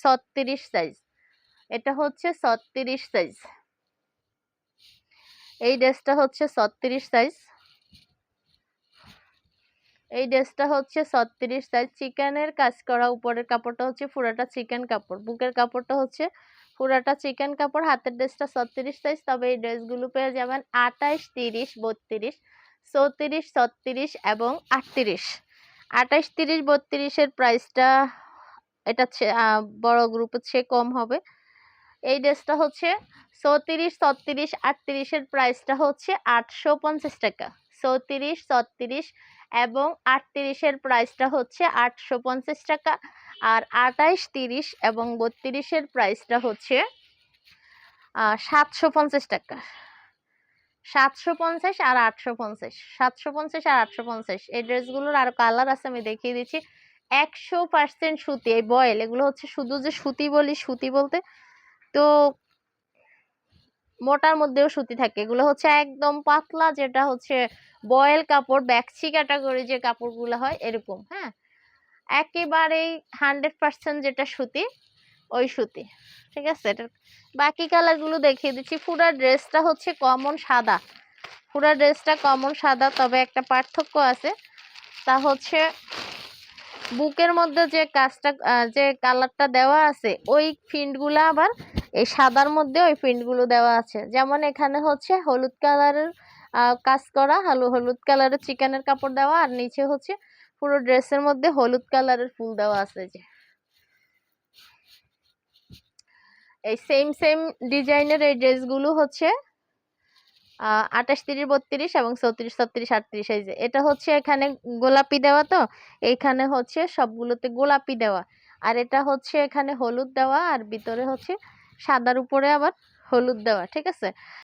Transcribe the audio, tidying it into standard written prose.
36 size, এটা হচ্ছে 36 size. এই ড্রেসটা হচ্ছে 36 সাইজ, এই ড্রেসটা হচ্ছে 36 সাইজ। চিকেনের কাজ করা, উপরের কাপড়টা হচ্ছে পুরাটা চিকেন কাপড়, বুকের কাপড়টা হচ্ছে পুরাটা চিকেন কাপড়, হাতের ড্রেসটা 36 সাইজ। তবে এই ড্রেসগুলো পেয়ে যাবেন 28, 30, 32, 34, 36 এবং 38। 28, 30, 32 এর প্রাইসটা এটা বড় গ্রুপের চেয়ে কম হবে। এই ড্রেসটা হচ্ছে 34, 36, 38 এর প্রাইসটা হচ্ছে 850 টাকা। 34, 36 এবং 38 এর প্রাইসটা হচ্ছে 850 টাকা। আর 28, 30 এবং 32 এর প্রাইসটা হচ্ছে 750 টাকা। 750 আর 850, 750 আর 850। এই ড্রেসগুলোর আরো কালার আছে, আমি দেখিয়ে দিচ্ছি। 100% সুতি, এই বয়েল, এগুলো হচ্ছে শুধু যে সুতি বলি, সুতি বলতে তো মোটার মধ্যেও সুতি থাকে, এগুলো হচ্ছে একদম পাতলা, যেটা হচ্ছে বয়েল কাপড়, ব্যাক্সি ক্যাটাগরি যে কাপড়গুলো হয় এরকম। হ্যাঁ, একেবারেই 100% যেটা সুতি, ওই সুতি। ঠিক আছে, এটার বাকি কালার গুলো দেখিয়ে দিচ্ছি। পুরা ড্রেসটা হচ্ছে কমন সাদা, পুরা ড্রেসটা কমন সাদা, তবে একটা পার্থক্য আছে, তা হচ্ছে বুকের মধ্যে যে কাজটা, যে কালারটা দেওয়া আছে, ওই প্রিন্ট গুলো আবার এই সাদার মধ্যে ওই প্রিন্ট গুলো দেওয়া আছে। যেমন এখানে হচ্ছে হলুদ কালারের কাজ করা, হলুদ কালারের চিকেনের কাপড় দেওয়া, আর নিচে হচ্ছে পুরো ড্রেসের মধ্যে হলুদ কালারের ফুল দেওয়া আছে। যে এই সেম সেম ডিজাইনের এই ড্রেসগুলো হচ্ছে 28, 30, 32 এবং 34, 36, 38 এই যে এটা হচ্ছে এখানে গোলাপি দেওয়া, তো এইখানে হচ্ছে সবগুলোতে গোলাপি দেওয়া, আর এটা হচ্ছে এখানে হলুদ দেওয়া, আর ভিতরে হচ্ছে সাদার উপরে আবার হলুদ দেওয়া। ঠিক আছে।